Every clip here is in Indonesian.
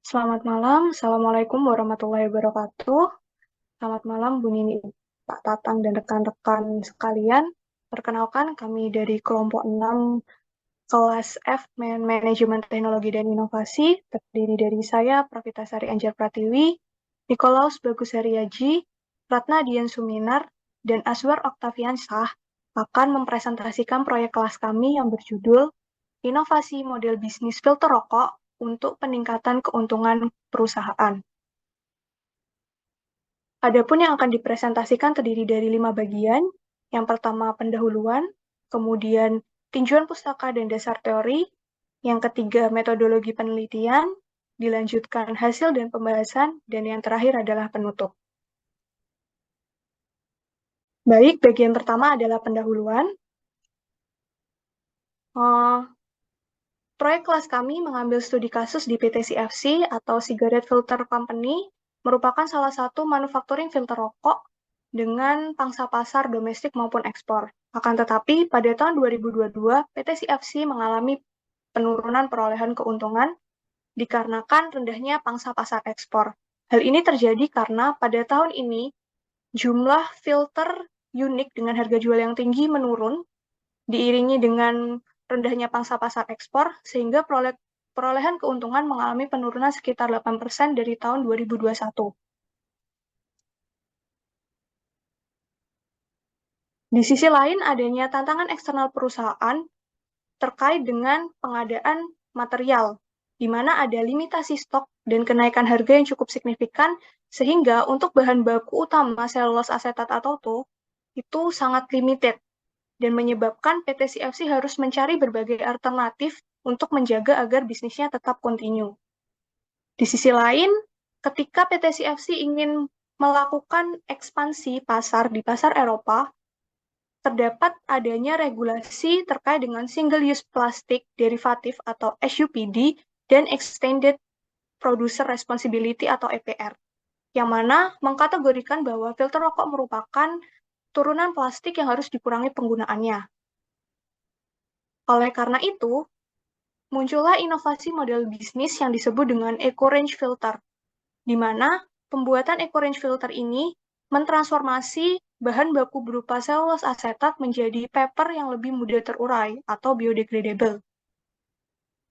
Selamat malam, Assalamualaikum warahmatullahi wabarakatuh. Selamat malam, Bu Nini, Pak Tatang, dan rekan-rekan sekalian. Perkenalkan, kami dari kelompok 6 kelas F, Manajemen Teknologi dan Inovasi, terdiri dari saya, Pravitasari Anjar Pratiwi, Nikolaus Bagus Hariaji, Ratna Dian Suminar, dan Aswar Oktavian Shah, akan mempresentasikan proyek kelas kami yang berjudul Inovasi Model Bisnis Filter Rokok untuk Peningkatan Keuntungan Perusahaan. Adapun yang akan dipresentasikan terdiri dari 5 bagian. Yang pertama pendahuluan, kemudian tinjauan pustaka dan dasar teori, yang ketiga metodologi penelitian, dilanjutkan hasil dan pembahasan, dan yang terakhir adalah penutup. Baik, bagian pertama adalah pendahuluan. Proyek kelas kami mengambil studi kasus di PT CFC atau Cigarette Filter Company, merupakan salah satu manufacturing filter rokok dengan pangsa pasar domestik maupun ekspor. Akan tetapi, pada tahun 2022, PT CFC mengalami penurunan perolehan keuntungan dikarenakan rendahnya pangsa pasar ekspor. Hal ini terjadi karena pada tahun ini, jumlah filter unik dengan harga jual yang tinggi menurun, diiringi dengan rendahnya pangsa pasar ekspor, sehingga perolehan keuntungan mengalami penurunan sekitar 8% dari tahun 2021. Di sisi lain, adanya tantangan eksternal perusahaan terkait dengan pengadaan material, di mana ada limitasi stok dan kenaikan harga yang cukup signifikan, sehingga untuk bahan baku utama selulose asetat atau TO, itu sangat limited, dan menyebabkan PT CFC harus mencari berbagai alternatif untuk menjaga agar bisnisnya tetap kontinu. Di sisi lain, ketika PT CFC ingin melakukan ekspansi pasar di pasar Eropa, terdapat adanya regulasi terkait dengan single-use plastic derivative atau SUPD dan Extended Producer Responsibility atau EPR, yang mana mengkategorikan bahwa filter rokok merupakan turunan plastik yang harus dikurangi penggunaannya. Oleh karena itu, muncullah inovasi model bisnis yang disebut dengan eco-range filter, di mana pembuatan eco-range filter ini mentransformasi bahan baku berupa selulose asetat menjadi paper yang lebih mudah terurai atau biodegradable.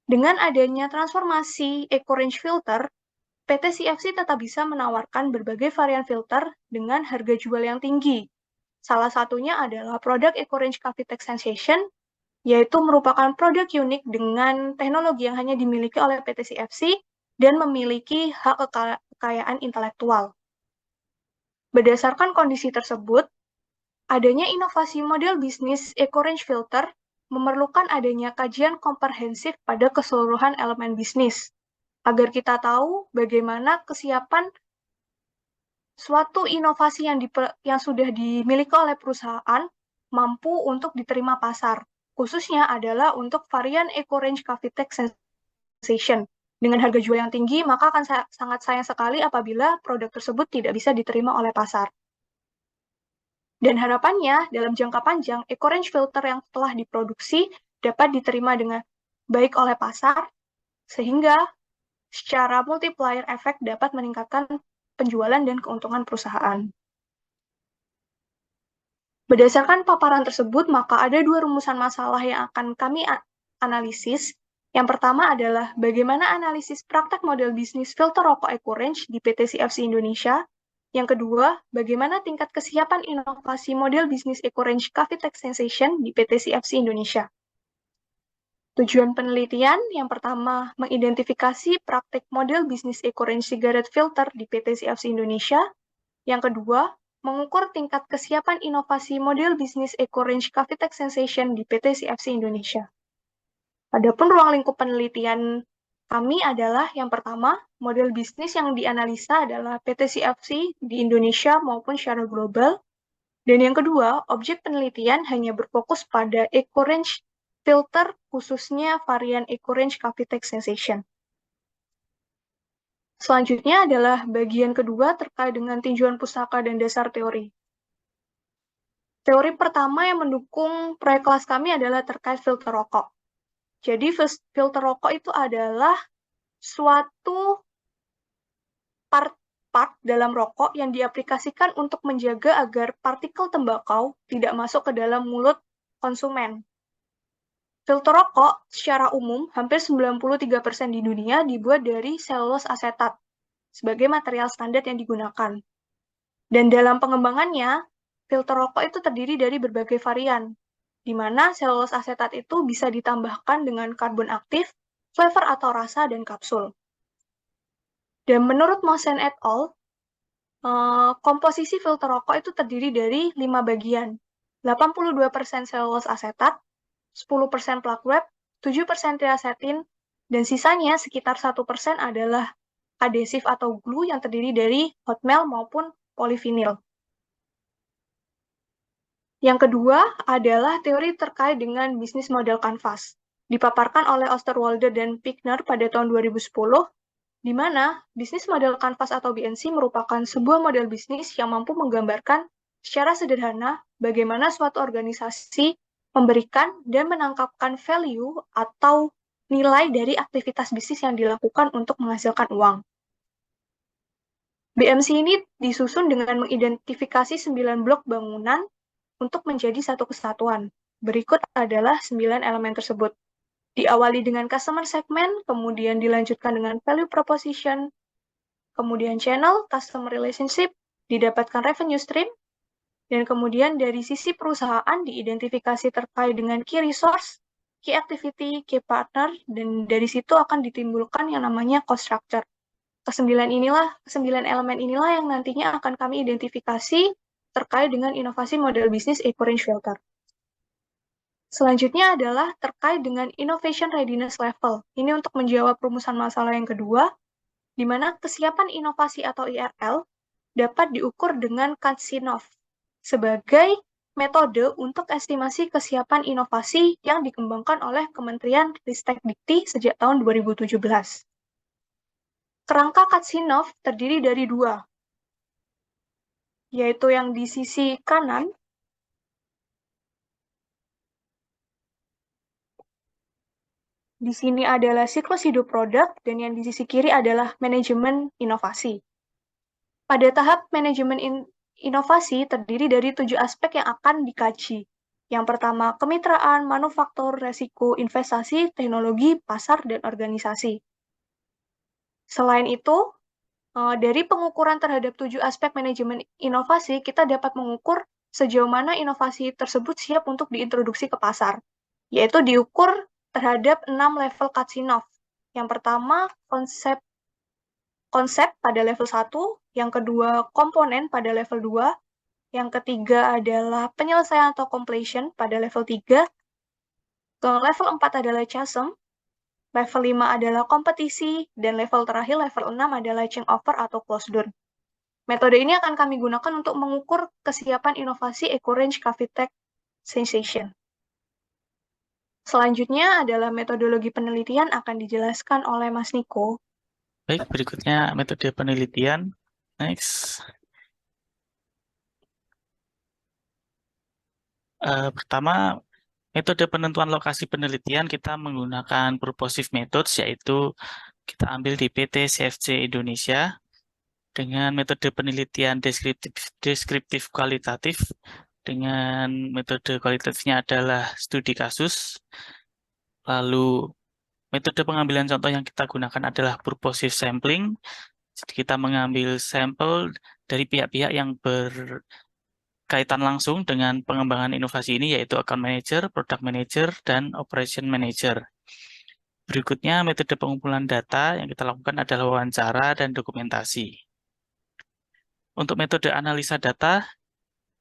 Dengan adanya transformasi eco-range filter, PT CFC tetap bisa menawarkan berbagai varian filter dengan harga jual yang tinggi. Salah satunya adalah produk eco-range Cavitex Sensation, yaitu merupakan produk unik dengan teknologi yang hanya dimiliki oleh PT CFC dan memiliki hak kekayaan intelektual. Berdasarkan kondisi tersebut, adanya inovasi model bisnis eco-range filter memerlukan adanya kajian komprehensif pada keseluruhan elemen bisnis, agar kita tahu bagaimana kesiapan suatu inovasi yang sudah dimiliki oleh perusahaan mampu untuk diterima pasar. Khususnya adalah untuk varian eco-range Cavitex Sensation. Dengan harga jual yang tinggi, maka akan sangat sayang sekali apabila produk tersebut tidak bisa diterima oleh pasar. Dan harapannya, dalam jangka panjang, eco-range filter yang telah diproduksi dapat diterima dengan baik oleh pasar, sehingga secara multiplier effect dapat meningkatkan penjualan dan keuntungan perusahaan. Berdasarkan paparan tersebut, maka ada dua rumusan masalah yang akan kami analisis. Yang pertama adalah bagaimana analisis praktek model bisnis filter rokok eco-range di PT CFC Indonesia. Yang kedua, bagaimana tingkat kesiapan inovasi model bisnis eco-range Cavitex Sensation di PT CFC Indonesia. Tujuan penelitian yang pertama, mengidentifikasi praktek model bisnis eco-range cigarette filter di PT CFC Indonesia. Yang kedua, mengukur tingkat kesiapan inovasi model bisnis eco-range Cavitex Sensation di PT CFC Indonesia. Adapun ruang lingkup penelitian kami adalah yang pertama, model bisnis yang dianalisa adalah PT CFC di Indonesia maupun secara global. Dan yang kedua, objek penelitian hanya berfokus pada eco-range filter, khususnya varian eco-range Cavitex Sensation. Selanjutnya adalah bagian kedua terkait dengan tinjauan pustaka dan dasar teori. Teori pertama yang mendukung proyek kelas kami adalah terkait filter rokok. Jadi filter rokok itu adalah suatu part dalam rokok yang diaplikasikan untuk menjaga agar partikel tembakau tidak masuk ke dalam mulut konsumen. Filter rokok secara umum hampir 93% di dunia dibuat dari selulose asetat sebagai material standar yang digunakan. Dan dalam pengembangannya, filter rokok itu terdiri dari berbagai varian, di mana selulose asetat itu bisa ditambahkan dengan karbon aktif, flavor atau rasa, dan kapsul. Dan menurut Mosen et al., komposisi filter rokok itu terdiri dari 5 bagian, 82% selulose asetat, 10% plak wrap, 7% triacetin, dan sisanya sekitar 1% adalah adesif atau glue yang terdiri dari hot melt maupun polivinil. Yang kedua adalah teori terkait dengan bisnis model kanvas, dipaparkan oleh Osterwalder dan Pickner pada tahun 2010, di mana bisnis model kanvas atau BNC merupakan sebuah model bisnis yang mampu menggambarkan secara sederhana bagaimana suatu organisasi memberikan dan menangkapkan value atau nilai dari aktivitas bisnis yang dilakukan untuk menghasilkan uang. BMC ini disusun dengan mengidentifikasi 9 blok bangunan untuk menjadi satu kesatuan. Berikut adalah 9 elemen tersebut. Diawali dengan customer segment, kemudian dilanjutkan dengan value proposition, kemudian channel, customer relationship, didapatkan revenue stream, dan kemudian dari sisi perusahaan diidentifikasi terkait dengan key resource, key activity, key partner, dan dari situ akan ditimbulkan yang namanya cost structure. Kesembilan elemen inilah yang nantinya akan kami identifikasi terkait dengan inovasi model bisnis EcoRange Filter. Selanjutnya adalah terkait dengan Innovation Readiness Level. Ini untuk menjawab rumusan masalah yang kedua, di mana kesiapan inovasi atau IRL dapat diukur dengan Katsinov sebagai metode untuk estimasi kesiapan inovasi yang dikembangkan oleh Kementerian Ristek-Dikti sejak tahun 2017. Kerangka Katsinov terdiri dari 2, yaitu yang di sisi kanan, di sini adalah siklus hidup produk, dan yang di sisi kiri adalah manajemen inovasi. Pada tahap manajemen inovasi terdiri dari 7 aspek yang akan dikaji. Yang pertama, kemitraan, manufaktur, resiko, investasi, teknologi, pasar, dan organisasi. Selain itu, dari pengukuran terhadap 7 aspek manajemen inovasi, kita dapat mengukur sejauh mana inovasi tersebut siap untuk diintroduksi ke pasar, yaitu diukur terhadap 6 level Katsinov. Yang pertama, konsep pada level 1, yang kedua, komponen pada level 2, yang ketiga adalah penyelesaian atau completion pada level 3, ke level 4 adalah chasm, level 5 adalah kompetisi, dan level terakhir, level 6 adalah changeover atau close door. Metode ini akan kami gunakan untuk mengukur kesiapan inovasi EcoRange Cavitec Sensation. Selanjutnya adalah metodologi penelitian akan dijelaskan oleh Mas Niko. Baik, berikutnya metode penelitian. Next. Pertama, metode penentuan lokasi penelitian kita menggunakan purposive methods, yaitu kita ambil di PT CFC Indonesia dengan metode penelitian deskriptif kualitatif. Dengan metode kualitatifnya adalah studi kasus. Lalu metode pengambilan contoh yang kita gunakan adalah purposive sampling. Jadi kita mengambil sampel dari pihak-pihak yang berkaitan langsung dengan pengembangan inovasi ini, yaitu account manager, product manager, dan operation manager. Berikutnya, metode pengumpulan data yang kita lakukan adalah wawancara dan dokumentasi. Untuk metode analisa data,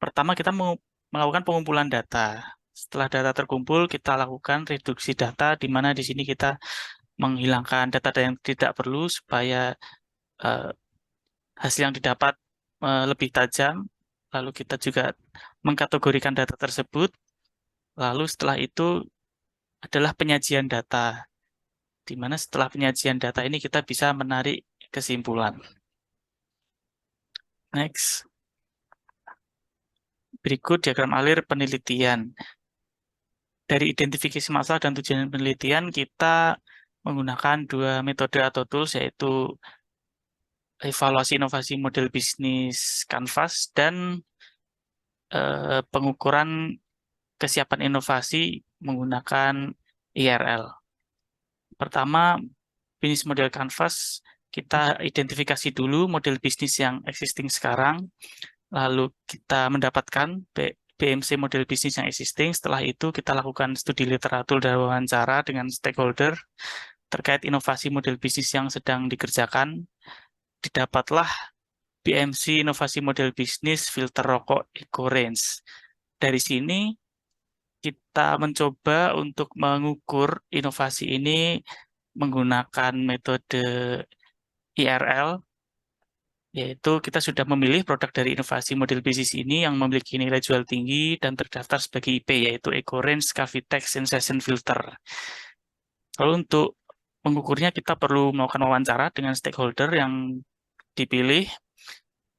pertama kita melakukan pengumpulan data. Setelah data terkumpul, kita lakukan reduksi data, di mana di sini kita menghilangkan data yang tidak perlu supaya hasil yang didapat lebih tajam. Lalu kita juga mengkategorikan data tersebut. Lalu setelah itu adalah penyajian data, di mana setelah penyajian data ini kita bisa menarik kesimpulan. Next. Berikut diagram alir penelitian. Dari identifikasi masalah dan tujuan penelitian, kita menggunakan 2 metode atau tools, yaitu evaluasi inovasi model bisnis Canvas, dan pengukuran kesiapan inovasi menggunakan IRL. Pertama, bisnis model Canvas, kita identifikasi dulu model bisnis yang existing sekarang, lalu kita mendapatkan BMC model bisnis yang existing. Setelah itu kita lakukan studi literatur dan wawancara dengan stakeholder terkait inovasi model bisnis yang sedang dikerjakan. Didapatlah BMC inovasi model bisnis filter rokok EcoRange. Dari sini kita mencoba untuk mengukur inovasi ini menggunakan metode IRL, yaitu kita sudah memilih produk dari inovasi model bisnis ini yang memiliki nilai jual tinggi dan terdaftar sebagai IP, yaitu EcoRange Cavitex Sensation Filter. Lalu untuk mengukurnya kita perlu melakukan wawancara dengan stakeholder yang dipilih.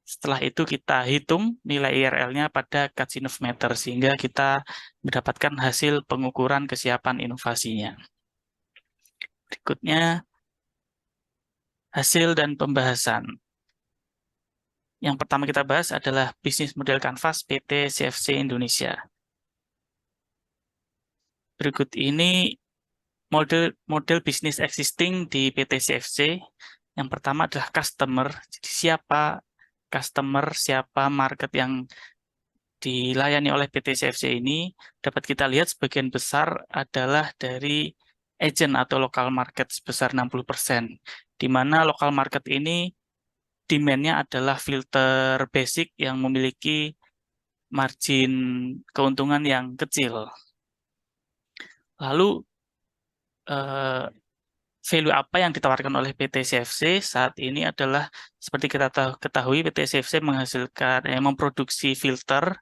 Setelah itu kita hitung nilai IRL-nya pada Katzinov meter sehingga kita mendapatkan hasil pengukuran kesiapan inovasinya. Berikutnya hasil dan pembahasan. Yang pertama kita bahas adalah bisnis model Canvas PT CFC Indonesia. Berikut ini model bisnis existing di PT CFC. Yang pertama adalah customer. Jadi siapa market yang dilayani oleh PT CFC ini, dapat kita lihat sebagian besar adalah dari agent atau local market sebesar 60%, di mana local market ini demand-nya adalah filter basic yang memiliki margin keuntungan yang kecil. Lalu value apa yang ditawarkan oleh PT CFC saat ini adalah seperti kita ketahui PT CFC memproduksi filter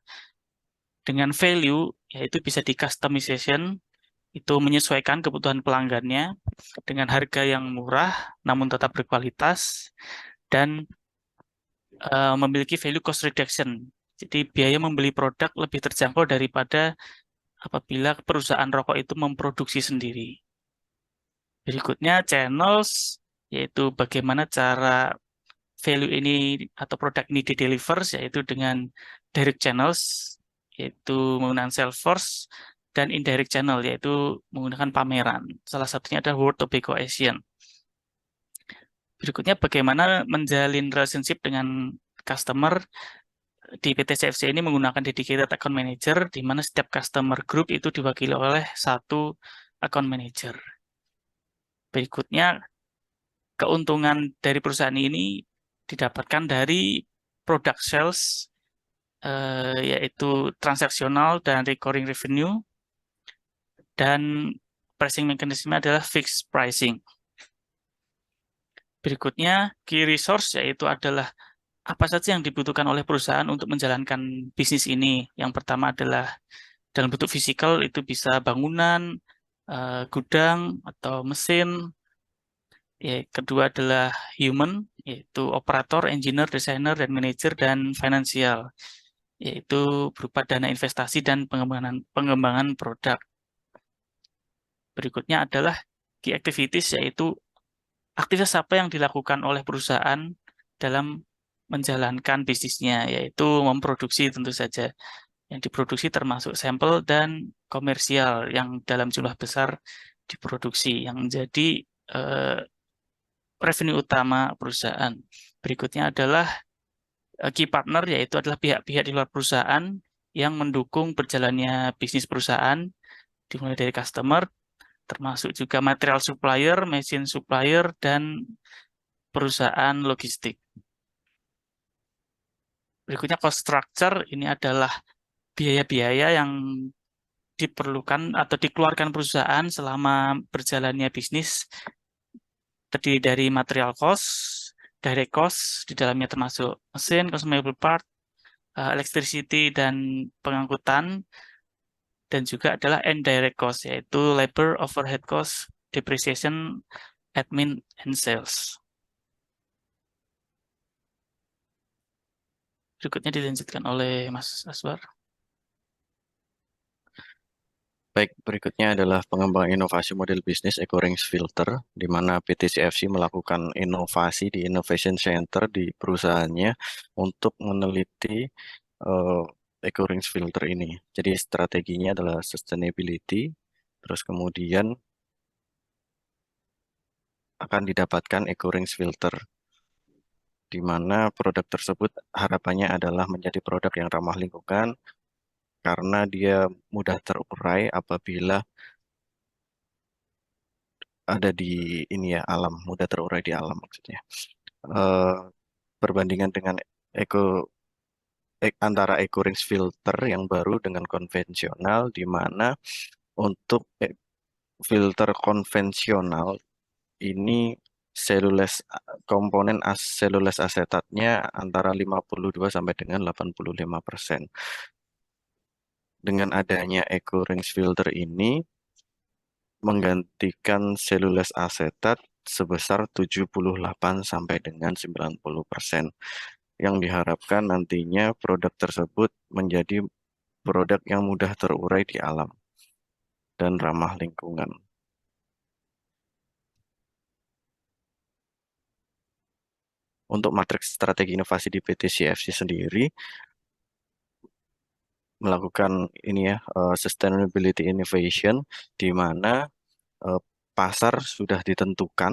dengan value yaitu bisa di customization, itu menyesuaikan kebutuhan pelanggannya dengan harga yang murah namun tetap berkualitas dan memiliki value cost reduction. Jadi biaya membeli produk lebih terjangkau daripada apabila perusahaan rokok itu memproduksi sendiri. Berikutnya channels, yaitu bagaimana cara value ini atau produk ini di-deliver, yaitu dengan direct channels, yaitu menggunakan sales force, dan indirect channel, yaitu menggunakan pameran. Salah satunya adalah World Tobacco Asian. Berikutnya bagaimana menjalin relationship dengan customer. Di PT CFC ini menggunakan dedicated account manager, di mana setiap customer group itu diwakili oleh satu account manager. Berikutnya, keuntungan dari perusahaan ini didapatkan dari product sales, yaitu transaksional dan recurring revenue, dan pricing mechanism adalah fixed pricing. Berikutnya, key resource, yaitu adalah apa saja yang dibutuhkan oleh perusahaan untuk menjalankan bisnis ini. Yang pertama adalah dalam bentuk fisikal, itu bisa bangunan, gudang, atau mesin. Kedua adalah human, yaitu operator, engineer, desainer, dan manajer, dan finansial, yaitu berupa dana investasi dan pengembangan produk. Berikutnya adalah key activities, yaitu aktivitas apa yang dilakukan oleh perusahaan dalam menjalankan bisnisnya, yaitu memproduksi tentu saja. Yang diproduksi termasuk sampel dan komersial yang dalam jumlah besar diproduksi, yang menjadi revenue utama perusahaan. Berikutnya adalah key partner, yaitu adalah pihak-pihak di luar perusahaan yang mendukung berjalannya bisnis perusahaan, dimulai dari customer, termasuk juga material supplier, machine supplier, dan perusahaan logistik. Berikutnya cost structure, ini adalah biaya-biaya yang diperlukan atau dikeluarkan perusahaan selama berjalannya bisnis, terdiri dari material cost, direct cost, di dalamnya termasuk mesin, consumable part, electricity, dan pengangkutan, dan juga adalah indirect cost, yaitu labor, overhead cost, depreciation, admin, and sales. Berikutnya dilanjutkan oleh Mas Aswar. Baik, berikutnya adalah pengembangan inovasi model bisnis Ecorange Filter, di mana PT CFC melakukan inovasi di Innovation Center di perusahaannya untuk meneliti eh, Ecorange Filter ini. Jadi strateginya adalah sustainability, terus kemudian akan didapatkan Ecorange Filter, di mana produk tersebut harapannya adalah menjadi produk yang ramah lingkungan karena dia mudah terurai apabila ada di ini ya alam, mudah terurai di alam maksudnya. Eh, Perbandingan dengan eco antara eco rinse filter yang baru dengan konvensional, di mana untuk filter konvensional ini selules komponen selules asetatnya antara 52 sampai dengan 85%. Dengan adanya eco rinse filter ini menggantikan selules asetat sebesar 78 sampai dengan 90%, yang diharapkan nantinya produk tersebut menjadi produk yang mudah terurai di alam dan ramah lingkungan. Untuk matriks strategi inovasi di PT CFC sendiri melakukan ini ya sustainability innovation, di mana eh, pasar sudah ditentukan.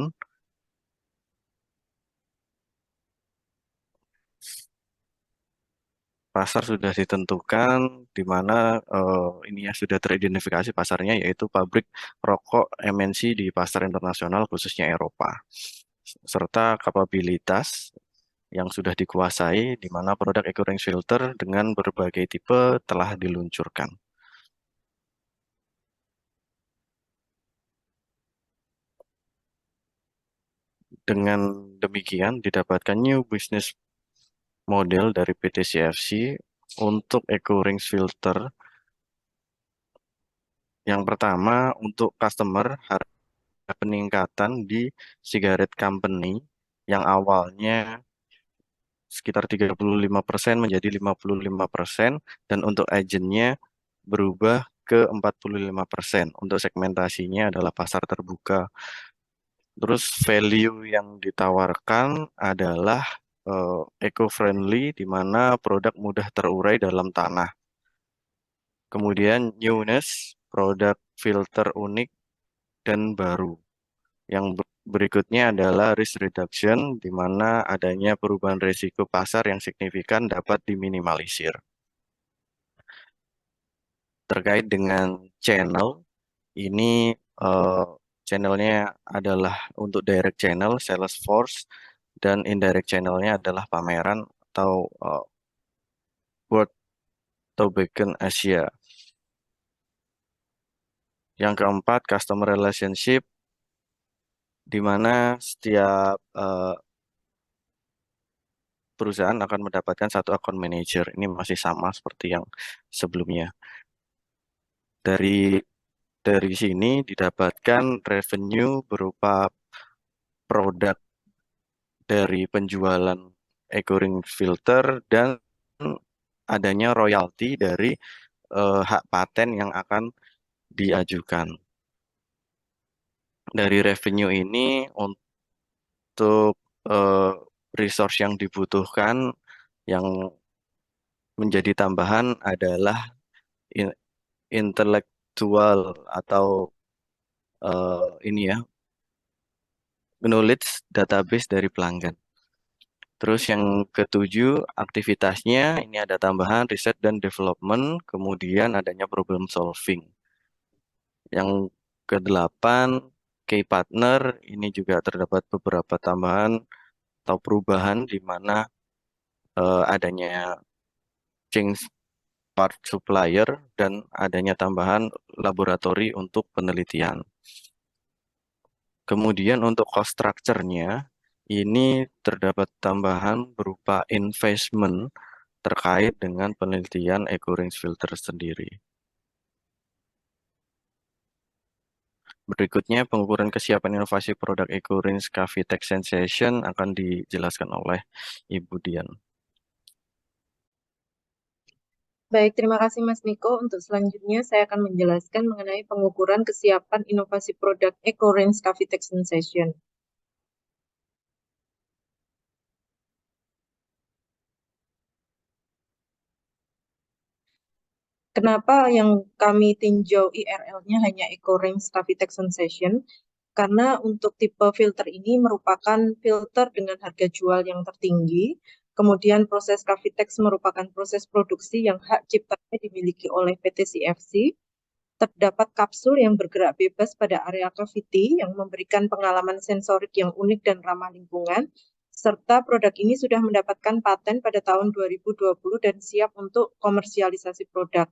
Pasar sudah ditentukan, di mana ini ya sudah teridentifikasi pasarnya, yaitu pabrik rokok MNC di pasar internasional khususnya Eropa, serta kapabilitas yang sudah dikuasai, di mana produk EcoRange Filter dengan berbagai tipe telah diluncurkan. Dengan demikian, didapatkan new business model dari PT CFC untuk EcoRange Filter. Yang pertama, untuk customer, peningkatan di cigarette company yang awalnya sekitar 35% menjadi 55%, dan untuk agentnya berubah ke 45%. Untuk segmentasinya adalah pasar terbuka. Terus value yang ditawarkan adalah eco-friendly, di mana produk mudah terurai dalam tanah. Kemudian newness, produk filter unik dan baru. Yang berikutnya adalah risk reduction, di mana adanya perubahan risiko pasar yang signifikan dapat diminimalisir. Terkait dengan channel, ini eh, channelnya adalah untuk direct channel, sales force, dan indirect channelnya adalah pameran atau World Tobacco Asia. Yang keempat, customer relationship, di mana setiap perusahaan akan mendapatkan satu account manager. Ini masih sama seperti yang sebelumnya. Dari sini didapatkan revenue berupa produk dari penjualan EcoRing Filter dan adanya royalti dari hak paten yang akan diajukan. Dari revenue ini untuk eh, resource yang dibutuhkan yang menjadi tambahan adalah intelektual atau ini ya, knowledge database dari pelanggan. Terus yang ketujuh, aktivitasnya ini ada tambahan riset dan development, kemudian adanya problem solving. Yang kedelapan, key partner, ini juga terdapat beberapa tambahan atau perubahan, di mana adanya change part supplier dan adanya tambahan laboratori untuk penelitian. Kemudian untuk cost structure-nya, ini terdapat tambahan berupa investment terkait dengan penelitian EcoRange Filter sendiri. Berikutnya, pengukuran kesiapan inovasi produk EcoRange Cavitec Sensation akan dijelaskan oleh Ibu Dian. Baik, terima kasih Mas Niko. Untuk selanjutnya saya akan menjelaskan mengenai pengukuran kesiapan inovasi produk Eco-Range Cavitex Sensation. Kenapa yang kami tinjau IRL-nya hanya Eco-Range Cavitex Sensation? Karena untuk tipe filter ini merupakan filter dengan harga jual yang tertinggi. Kemudian proses Cavitex merupakan proses produksi yang hak ciptanya dimiliki oleh PT CFC. Terdapat kapsul yang bergerak bebas pada area cavity yang memberikan pengalaman sensorik yang unik dan ramah lingkungan, serta produk ini sudah mendapatkan paten pada tahun 2020 dan siap untuk komersialisasi produk.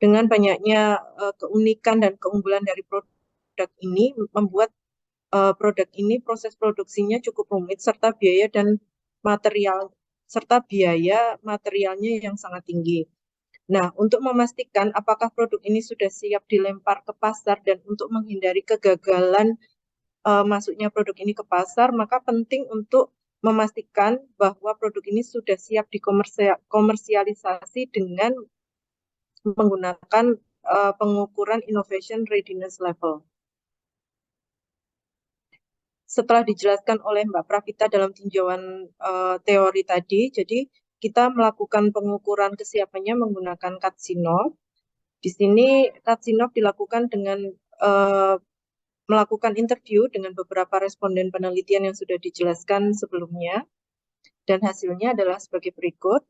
Dengan banyaknya keunikan dan keunggulan dari produk ini membuat produk ini proses produksinya cukup rumit serta biaya materialnya yang sangat tinggi. Nah, untuk memastikan apakah produk ini sudah siap dilempar ke pasar dan untuk menghindari kegagalan masuknya produk ini ke pasar, maka penting untuk memastikan bahwa produk ini sudah siap dikomersialisasi dengan menggunakan pengukuran Innovation Readiness Level. Setelah dijelaskan oleh Mbak Pravita dalam tinjauan teori tadi, jadi kita melakukan pengukuran kesiapannya menggunakan Katsinov. Di sini Katsinov dilakukan dengan melakukan interview dengan beberapa responden penelitian yang sudah dijelaskan sebelumnya, dan hasilnya adalah sebagai berikut.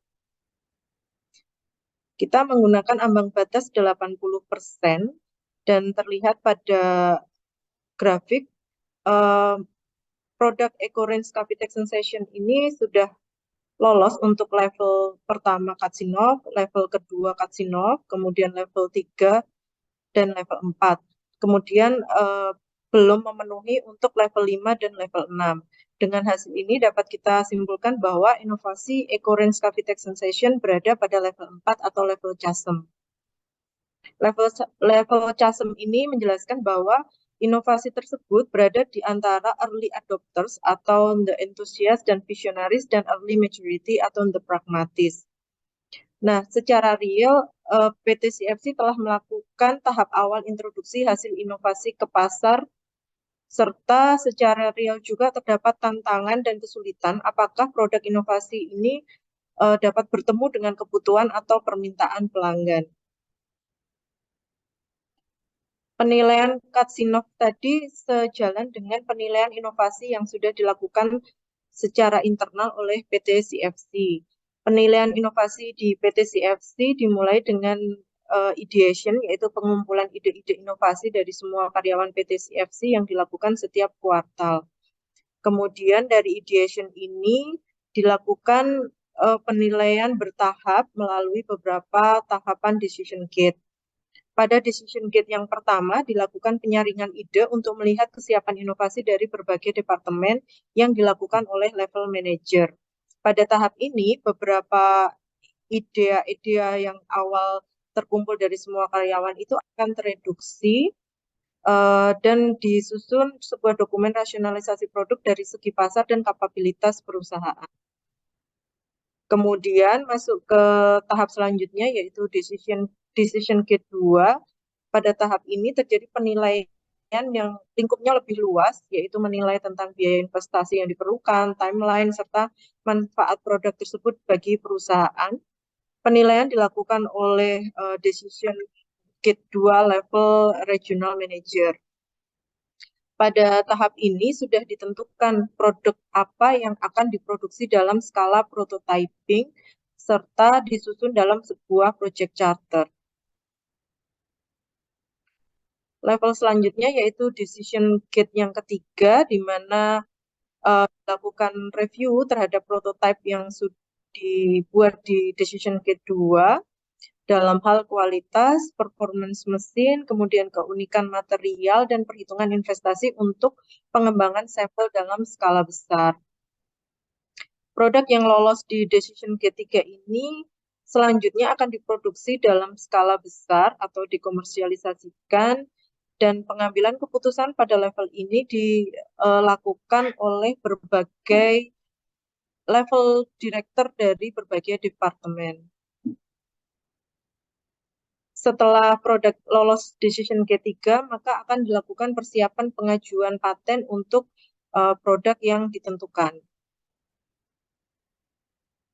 Kita menggunakan ambang batas 80% dan terlihat pada grafik produk Eco-Range Cavitex Sensation ini sudah lolos untuk level pertama Katsinov, level kedua Katsinov, kemudian level 3 dan level 4. Kemudian belum memenuhi untuk level 5 dan level 6. Dengan hasil ini dapat kita simpulkan bahwa inovasi Eco-Range Cavitex Sensation berada pada level 4 atau level CHASM. Level CHASM ini menjelaskan bahwa inovasi tersebut berada di antara early adopters atau the enthusiast dan visionaries dan early maturity atau the pragmatist. Nah, secara real, PT CFC telah melakukan tahap awal introduksi hasil inovasi ke pasar, serta secara real juga terdapat tantangan dan kesulitan apakah produk inovasi ini dapat bertemu dengan kebutuhan atau permintaan pelanggan. Penilaian Katsinov tadi sejalan dengan penilaian inovasi yang sudah dilakukan secara internal oleh PT CFC. Penilaian inovasi di PT CFC dimulai dengan ideation, yaitu pengumpulan ide-ide inovasi dari semua karyawan PT CFC yang dilakukan setiap kuartal. Kemudian dari ideation ini dilakukan penilaian bertahap melalui beberapa tahapan decision gate. Pada decision gate yang pertama dilakukan penyaringan ide untuk melihat kesiapan inovasi dari berbagai departemen yang dilakukan oleh level manager. Pada tahap ini beberapa ide-ide yang awal terkumpul dari semua karyawan itu akan tereduksi dan disusun sebuah dokumen rasionalisasi produk dari segi pasar dan kapabilitas perusahaan. Kemudian masuk ke tahap selanjutnya yaitu decision gate 2. Pada tahap ini terjadi penilaian yang lingkupnya lebih luas, yaitu menilai tentang biaya investasi yang diperlukan, timeline, serta manfaat produk tersebut bagi perusahaan. Penilaian dilakukan oleh decision gate 2 level regional manager. Pada tahap ini sudah ditentukan produk apa yang akan diproduksi dalam skala prototyping serta disusun dalam sebuah project charter. Level selanjutnya yaitu decision gate yang ketiga, di mana dilakukan review terhadap prototype yang sudah dibuat di decision gate 2 dalam hal kualitas, performance mesin, kemudian keunikan material, dan perhitungan investasi untuk pengembangan sampel dalam skala besar. Produk yang lolos di decision gate 3 ini selanjutnya akan diproduksi dalam skala besar atau dikomersialisasikan, dan pengambilan keputusan pada level ini dilakukan oleh berbagai level direktur dari berbagai departemen. Setelah produk lolos decision G3, maka akan dilakukan persiapan pengajuan paten untuk produk yang ditentukan.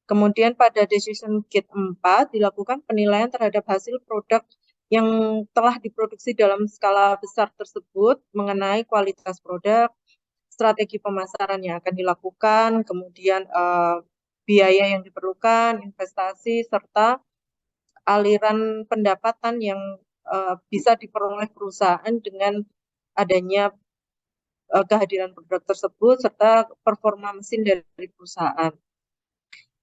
Kemudian pada decision gate 4 dilakukan penilaian terhadap hasil produk yang telah diproduksi dalam skala besar tersebut mengenai kualitas produk, strategi pemasaran yang akan dilakukan, kemudian biaya yang diperlukan, investasi, serta aliran pendapatan yang bisa diperoleh perusahaan dengan adanya kehadiran produk tersebut, serta performa mesin dari perusahaan.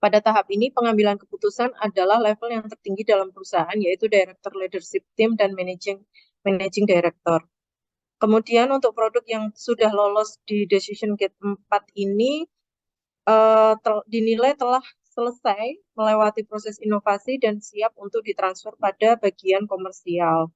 Pada tahap ini, pengambilan keputusan adalah level yang tertinggi dalam perusahaan, yaitu Director Leadership Team dan Managing Director. Kemudian untuk produk yang sudah lolos di Decision Gate 4 ini, dinilai telah selesai melewati proses inovasi dan siap untuk ditransfer pada bagian komersial.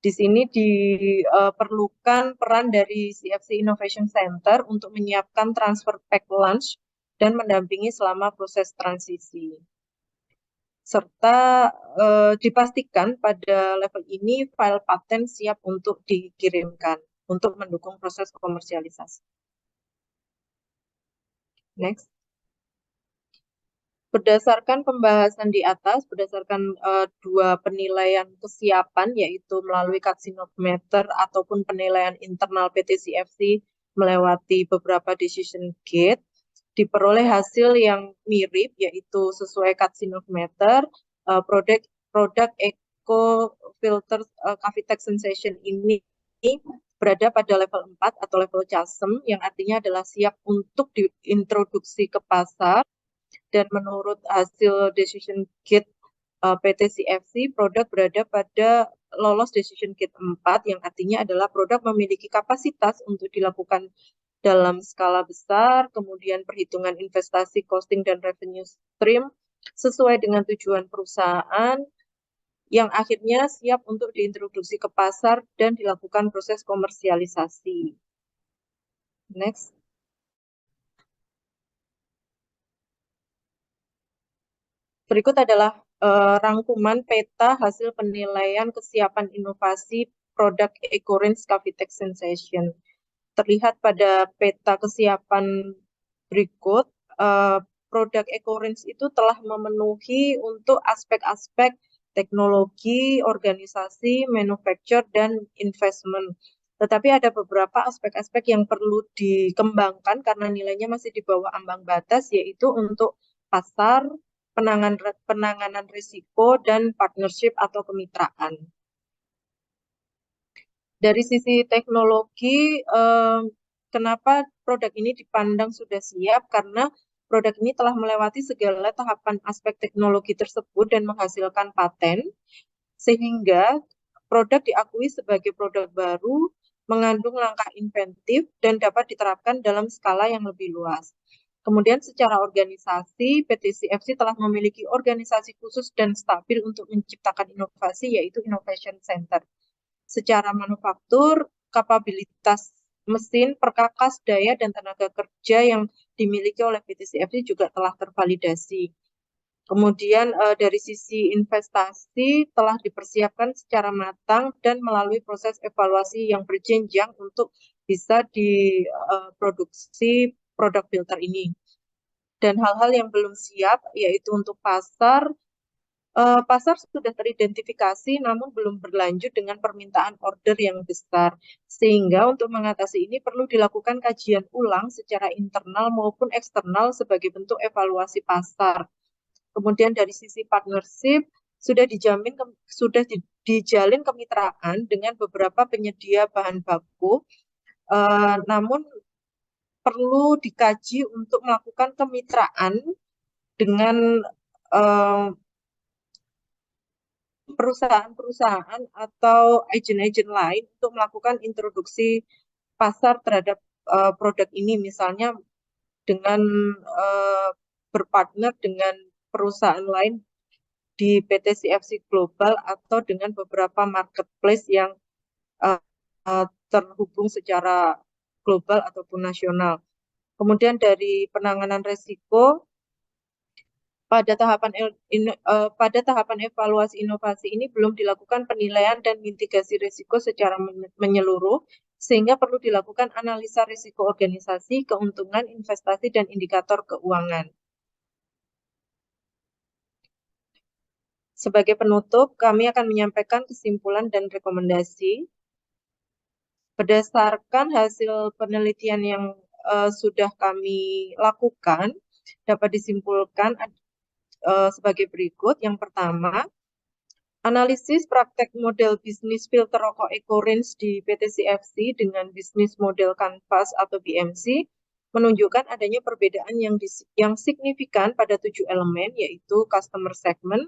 Di sini diperlukan peran dari CFC Innovation Center untuk menyiapkan transfer pack launch dan mendampingi selama proses transisi. Serta dipastikan pada level ini file paten siap untuk dikirimkan untuk mendukung proses komersialisasi. Next. Berdasarkan pembahasan di atas, berdasarkan dua penilaian kesiapan, yaitu melalui Katsinov-Meter ataupun penilaian internal PT CFC melewati beberapa decision gate, diperoleh hasil yang mirip, yaitu sesuai Katsinov-Meter, produk Eco Filter Cavitec Sensation ini berada pada level 4 atau level CASM, yang artinya adalah siap untuk diintroduksi ke pasar. Dan menurut hasil decision gate PT CFC, produk berada pada lolos decision gate 4, yang artinya adalah produk memiliki kapasitas untuk dilakukan dalam skala besar, kemudian perhitungan investasi, costing, dan revenue stream sesuai dengan tujuan perusahaan, yang akhirnya siap untuk diintroduksi ke pasar dan dilakukan proses komersialisasi. Next. Berikut adalah rangkuman peta hasil penilaian kesiapan inovasi produk EcoRange Cavitec Sensation. Terlihat pada peta kesiapan berikut, produk EcoRange itu telah memenuhi untuk aspek-aspek teknologi, organisasi, manufacture, dan investment. Tetapi ada beberapa aspek-aspek yang perlu dikembangkan karena nilainya masih di bawah ambang batas, yaitu untuk pasar, penanganan risiko, dan partnership atau kemitraan. Dari sisi teknologi, kenapa produk ini dipandang sudah siap? Karena produk ini telah melewati segala tahapan aspek teknologi tersebut dan menghasilkan paten, sehingga produk diakui sebagai produk baru, mengandung langkah inventif, dan dapat diterapkan dalam skala yang lebih luas. Kemudian secara organisasi, PT CFC telah memiliki organisasi khusus dan stabil untuk menciptakan inovasi, yaitu Innovation Center. Secara manufaktur, kapabilitas mesin, perkakas, daya, dan tenaga kerja yang dimiliki oleh PT CFC juga telah tervalidasi. Kemudian dari sisi investasi telah dipersiapkan secara matang dan melalui proses evaluasi yang berjenjang untuk bisa diproduksi produk filter ini. Dan hal-hal yang belum siap, yaitu untuk pasar, pasar sudah teridentifikasi namun belum berlanjut dengan permintaan order yang besar. Sehingga untuk mengatasi ini perlu dilakukan kajian ulang secara internal maupun eksternal sebagai bentuk evaluasi pasar. Kemudian dari sisi partnership, sudah dijalin kemitraan dengan beberapa penyedia bahan baku, namun perlu dikaji untuk melakukan kemitraan dengan perusahaan-perusahaan atau agen-agen lain untuk melakukan introduksi pasar terhadap produk ini, misalnya dengan berpartner dengan perusahaan lain di PT CFC Global atau dengan beberapa marketplace yang terhubung secara global ataupun nasional. Kemudian dari penanganan risiko, Pada tahapan evaluasi inovasi ini belum dilakukan penilaian dan mitigasi risiko secara menyeluruh, sehingga perlu dilakukan analisa risiko organisasi, keuntungan, investasi, dan indikator keuangan. Sebagai penutup, kami akan menyampaikan kesimpulan dan rekomendasi. Berdasarkan hasil penelitian yang sudah kami lakukan, dapat disimpulkan sebagai berikut. Yang pertama, analisis praktek model bisnis filter rokok EcoRange di PT CFC dengan bisnis model Canvas atau BMC menunjukkan adanya perbedaan yang signifikan pada 7 elemen, yaitu customer segment,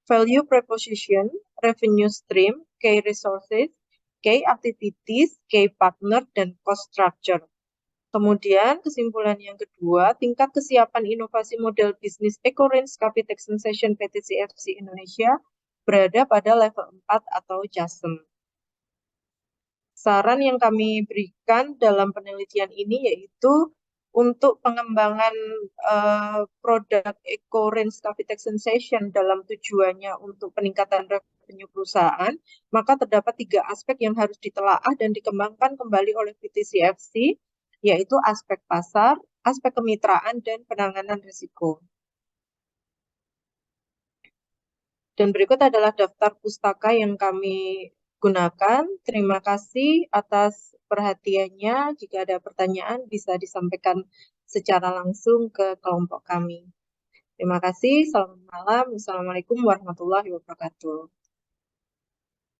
value proposition, revenue stream, key resources, key activities, key partner, dan cost structure. Kemudian kesimpulan yang kedua, tingkat kesiapan inovasi model bisnis EcoRange Capitex Sensation PT CFC Indonesia berada pada level 4 atau JASEM. Saran yang kami berikan dalam penelitian ini yaitu untuk pengembangan produk EcoRange Capitex Sensation dalam tujuannya untuk peningkatan revenue perusahaan, maka terdapat 3 aspek yang harus ditelaah dan dikembangkan kembali oleh PT CFC, yaitu aspek pasar, aspek kemitraan, dan penanganan risiko. Dan berikut adalah daftar pustaka yang kami gunakan. Terima kasih atas perhatiannya. Jika ada pertanyaan, bisa disampaikan secara langsung ke kelompok kami. Terima kasih. Selamat malam. Wassalamualaikum warahmatullahi wabarakatuh.